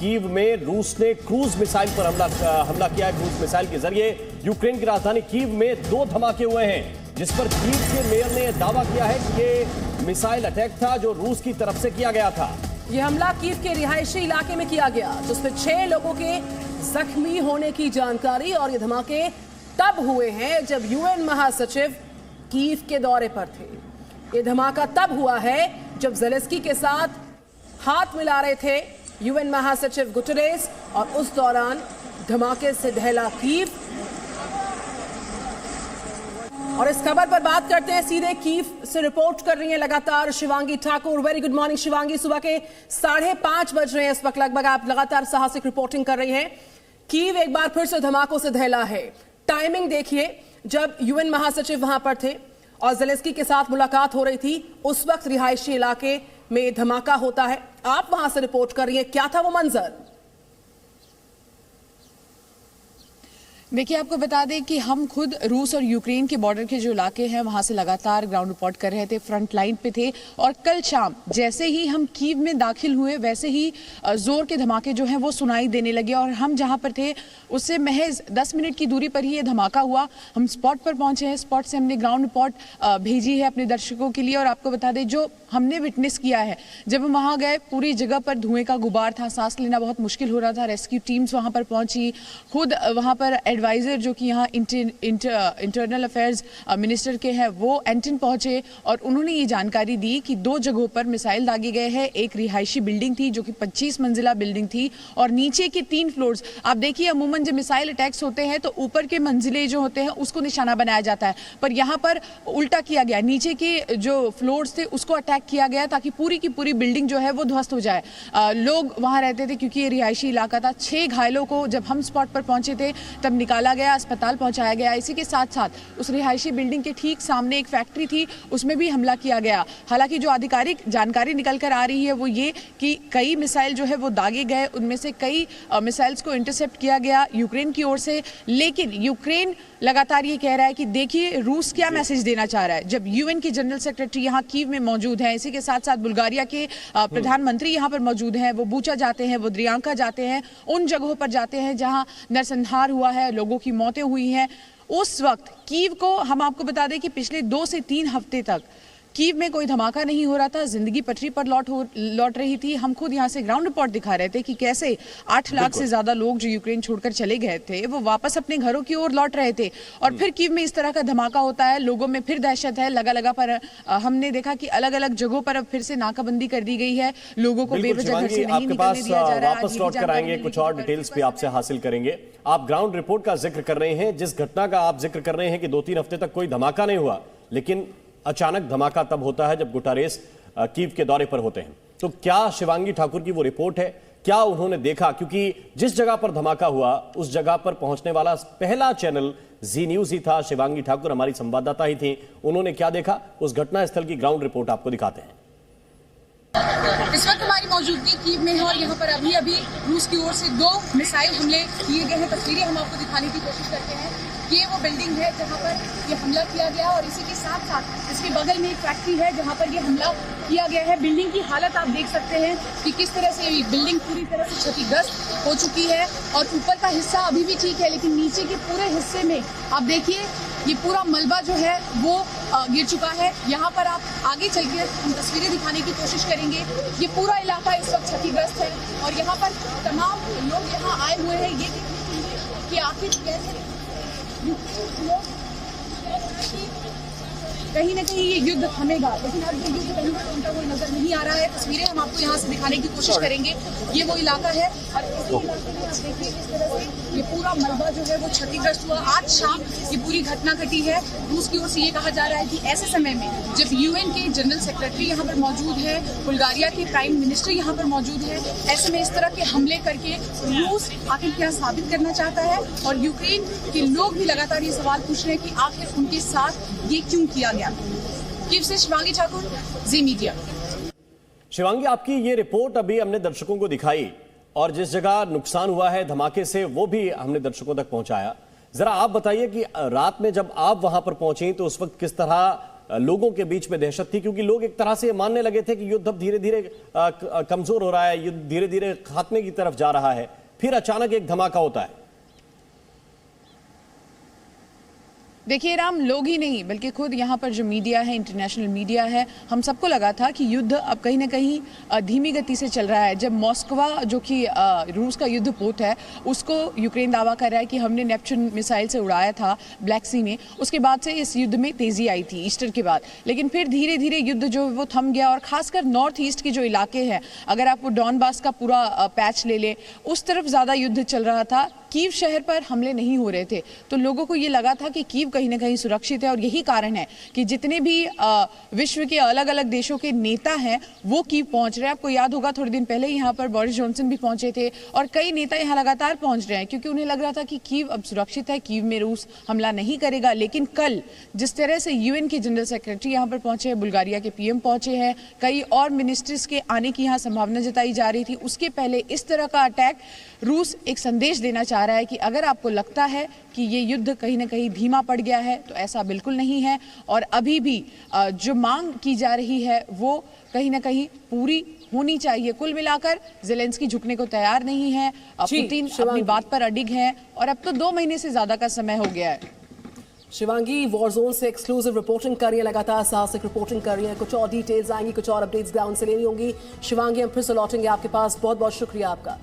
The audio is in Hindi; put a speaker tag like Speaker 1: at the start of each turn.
Speaker 1: कीव में रूस ने क्रूज मिसाइल पर हमला किया है। क्रूज मिसाइल के जरिए यूक्रेन की राजधानी कीव में 2 धमाके हुए हैं, जिस पर कीव के मेयर ने दावा किया है कि ये मिसाइल अटैक था जो रूस की तरफ से किया गया था।
Speaker 2: ये हमला कीव के रिहायशी इलाके में किया गया, जिसमें 6 लोगों के जख्मी होने की जानकारी। और ये धमाके तब हुए हैं जब यूएन महासचिव कीव के दौरे पर थे। ये धमाका तब हुआ है जब ज़ेलेंस्की के साथ हाथ मिला रहे थे यूएन महासचिव गुटेरेस, और उस दौरान धमाके से दहला कीव। और इस खबर पर बात करते हैं, सीधे कीव से रिपोर्ट कर रही हैं लगातार Shivangi Thakur. Very good morning Shivangi. सुबह के 5:30 बज रहे हैं इस वक्त लगभग। आप लगातार साहसिक रिपोर्टिंग कर रही हैं। कीव एक बार फिर से धमाकों से दहला है। टाइमिंग देखिए, जब यूएन महासचिव वहां पर थे और ज़ेलेंस्की के साथ मुलाकात हो रही थी, उस वक्त रिहायशी इलाके में धमाका होता है। आप वहां से रिपोर्ट कर रही हैं, क्या था वो मंजर?
Speaker 3: देखिए, आपको बता दें कि हम खुद रूस और यूक्रेन के बॉर्डर के जो इलाके हैं वहां से लगातार ग्राउंड रिपोर्ट कर रहे थे, फ्रंट लाइन पे थे। और कल शाम जैसे ही हम कीव में दाखिल हुए, वैसे ही जोर के धमाके जो हैं वो सुनाई देने लगे। और हम जहां पर थे उससे महज 10 मिनट की दूरी पर ही ये धमाका हुआ। हम स्पॉट पर पहुंचे हैं, स्पॉट से हमने ग्राउंड रिपोर्ट भेजी है अपने दर्शकों के लिए। और आपको बता दें, जो हमने विटनेस किया है, जब हम वहां गए पूरी जगह पर धुएं का गुबार था, सांस लेना बहुत मुश्किल हो रहा था। रेस्क्यू टीम्स वहां पर पहुंची, खुद वहां पर एडवाइजर जो कि यहाँ इंटरनल अफेयर्स मिनिस्टर के हैं वो एंटन पहुंचे, और उन्होंने ये जानकारी दी कि 2 जगहों पर मिसाइल दागे गए हैं। एक रिहायशी बिल्डिंग थी जो कि 25 मंजिला बिल्डिंग थी, और नीचे के 3 फ्लोर्स। आप देखिए, अमूमन जब मिसाइल अटैक्स होते हैं तो ऊपर के मंजिले जो होते हैं उसको निशाना बनाया जाता है, पर यहाँ पर उल्टा किया गया। नीचे के जो फ्लोर्स थे उसको अटैक किया गया ताकि पूरी की पूरी बिल्डिंग जो है वो ध्वस्त हो जाए। लोग वहां रहते थे क्योंकि ये रिहायशी इलाका था। 6 घायलों को जब हम स्पॉट पर पहुंचे थे तब निकाला गया, अस्पताल पहुंचाया गया। इसी के साथ साथ उस रिहायशी बिल्डिंग के ठीक सामने एक फैक्ट्री थी, उसमें भी हमला किया गया। हालांकि जो आधिकारिक जानकारी निकल कर आ रही है वो ये कि कई मिसाइल जो है वो दागे गए, उनमें से कई मिसाइल्स को इंटरसेप्ट किया गया यूक्रेन की ओर से। लेकिन यूक्रेन लगातार ये कह रहा है कि देखिए रूस क्या मैसेज देना चाह रहा है, जब यूएन के जनरल सेक्रेटरी यहाँ कीव में मौजूद हैं। इसी के साथ साथ बुल्गारिया के प्रधानमंत्री यहाँ पर मौजूद हैं। वो बूचा जाते हैं, वो द्रियांका जाते हैं, उन जगहों पर जाते हैं जहाँ नरसंहार हुआ है, लोगों की मौतें हुई हैं। उस वक्त कीव को, हम आपको बता दें कि पिछले 2 से 3 हफ्ते तक कीव में कोई धमाका नहीं हो रहा था, जिंदगी पटरी पर लौट रही थी। हम खुद यहाँ से ग्राउंड रिपोर्ट दिखा रहे थे कि कैसे 8 लाख से ज्यादा लोग जो यूक्रेन छोड़कर चले गए थे वो वापस अपने घरों की ओर लौट रहे थे। और फिर कीव में इस तरह का धमाका होता है, लोगों में फिर दहशत है। लगा पर हमने देखा कि अलग अलग जगहों पर अब फिर से नाकाबंदी कर दी गई है, लोगों को बेवजह घर से नहीं निकलने दिया जा रहा है।
Speaker 1: वापस लौट कर आएंगे, कुछ और डिटेल्स भी आपसे हासिल करेंगे। आप ग्राउंड रिपोर्ट का जिक्र कर रहे हैं, जिस घटना का आप जिक्र कर रहे हैं कि 2-3 हफ्ते तक कोई धमाका नहीं हुआ, लेकिन अचानक धमाका तब होता है जब गुटेरेस कीव के दौरे पर होते हैं। तो क्या शिवांगी ठाकुर की वो रिपोर्ट है, क्या उन्होंने देखा? क्योंकि जिस जगह पर धमाका हुआ उस जगह पर पहुंचने वाला पहला चैनल जी न्यूज ही था। शिवांगी ठाकुर हमारी संवाददाता ही थी। उन्होंने क्या देखा, उस घटना स्थल की ग्राउंड रिपोर्ट आपको दिखाते हैं।
Speaker 3: इस वक्त हमारी मौजूदगी कीव में है और यहाँ पर अभी रूस की ओर से 2 मिसाइल हमले किए गए हैं। तस्वीरें हम आपको दिखाने की कोशिश करते हैं। ये वो बिल्डिंग है जहाँ पर ये हमला किया गया, और इसी के साथ साथ इसके बगल में एक फैक्ट्री है जहाँ पर ये हमला किया गया है। बिल्डिंग की हालत आप देख सकते हैं कि किस तरह से ये बिल्डिंग पूरी तरह से क्षतिग्रस्त हो चुकी है, और ऊपर का हिस्सा अभी भी ठीक है, लेकिन नीचे के पूरे हिस्से में आप देखिए ये पूरा मलबा जो है वो गिर चुका है। यहाँ पर आप आगे चल के हम तस्वीरें दिखाने की कोशिश करेंगे। ये पूरा इलाका इस वक्त क्षतिग्रस्त है, और यहाँ पर तमाम लोग यहाँ आए हुए हैं ये देखने के लिए कि आखिर कैसे कहीं ना कहीं ये युद्ध थमेगा। लेकिन अब ये युद्ध कहीं थमता हुआ नजर नहीं आ रहा है। तस्वीरें हम आपको यहाँ से दिखाने की कोशिश करेंगे। ये वो इलाका है, और इसी इलाके में आप देखिए किस तरह से ये पूरा मलबा जो है वो क्षतिग्रस्त हुआ। आज शाम ये पूरी घटना घटी है। रूस की ओर से ये कहा जा रहा है कि ऐसे समय में जब यूएन के जनरल सेक्रेटरी यहाँ पर मौजूद है, बुल्गारिया के प्राइम मिनिस्टर यहाँ पर मौजूद है, ऐसे में इस तरह के हमले करके रूस आखिर क्या साबित करना चाहता है। और यूक्रेन के लोग भी लगातार ये सवाल पूछ रहे हैं कि आखिर उनके साथ ये क्यों किया गया। कीव से शिवांगी ठाकुर, जी मीडिया।
Speaker 1: शिवांगी, आपकी ये रिपोर्ट अभी हमने दर्शकों को दिखाई, और जिस जगह नुकसान हुआ है धमाके से वो भी हमने दर्शकों तक पहुंचाया। जरा आप बताइए कि रात में जब आप वहां पर पहुंचे तो उस वक्त किस तरह लोगों के बीच में दहशत थी, क्योंकि लोग एक तरह से मानने लगे थे कि युद्ध अब धीरे धीरे कमजोर हो रहा है, युद्ध धीरे धीरे खात्मे की तरफ जा रहा है। फिर अचानक एक धमाका होता है।
Speaker 3: देखिए राम, लोग ही नहीं बल्कि खुद यहाँ पर जो मीडिया है, इंटरनेशनल मीडिया है, हम सबको लगा था कि युद्ध अब कहीं ना कहीं धीमी गति से चल रहा है। जब मॉस्कवा जो कि रूस का युद्ध पोत है, उसको यूक्रेन दावा कर रहा है कि हमने नेपच्यून मिसाइल से उड़ाया था ब्लैक सी में, उसके बाद से इस युद्ध में तेजी आई थी ईस्टर के बाद। लेकिन फिर धीरे धीरे युद्ध जो वो थम गया, और खासकर नॉर्थ ईस्ट के जो इलाके हैं, अगर आप वो डॉनबास का पूरा पैच ले लें, उस तरफ ज़्यादा युद्ध चल रहा था। कीव शहर पर हमले नहीं हो रहे थे, तो लोगों को ये लगा था कि कीव कहीं ना कहीं सुरक्षित है। और यही कारण है कि जितने भी विश्व के अलग अलग देशों के नेता हैं वो कीव पहुंच रहे हैं। आपको याद होगा थोड़े दिन पहले यहाँ पर बोरिस जॉनसन भी पहुंचे थे, और कई नेता यहाँ लगातार पहुंच रहे हैं, क्योंकि उन्हें लग रहा था कि कीव अब सुरक्षित है, कीव में रूस हमला नहीं करेगा। लेकिन कल जिस तरह से यूएन के जनरल सेक्रेटरी यहाँ पर पहुंचे हैं, बुल्गारिया के पीएम पहुंचे हैं, कई और मिनिस्टर्स के आने की यहाँ संभावना जताई जा रही थी, उसके पहले इस तरह का अटैक, रूस एक संदेश देना चाह रहा है कि अगर आपको लगता है कि ये युद्ध कहीं ना कहीं धीमा पड़ गया है तो ऐसा बिल्कुल नहीं है। और अभी भी जो मांग की जा रही है वो कहीं ना कहीं पूरी होनी चाहिए। कुल मिलाकर ज़ेलेंस्की झुकने को तैयार नहीं है, पुतिन अपनी बात पर अडिग है, और अब तो 2 महीने से ज्यादा का समय हो गया है।
Speaker 2: शिवांगी वॉर जोन से एक्सक्लूसिव रिपोर्टिंग कर रही है, लगातार साहसिक रिपोर्टिंग कर रही है। कुछ और डिटेल्स आएंगी, कुछ और अपडेट्स ग्राउंड से लेनी होंगी। शिवांगी, हम फिर से लौटेंगे आपके पास। बहुत बहुत शुक्रिया आपका।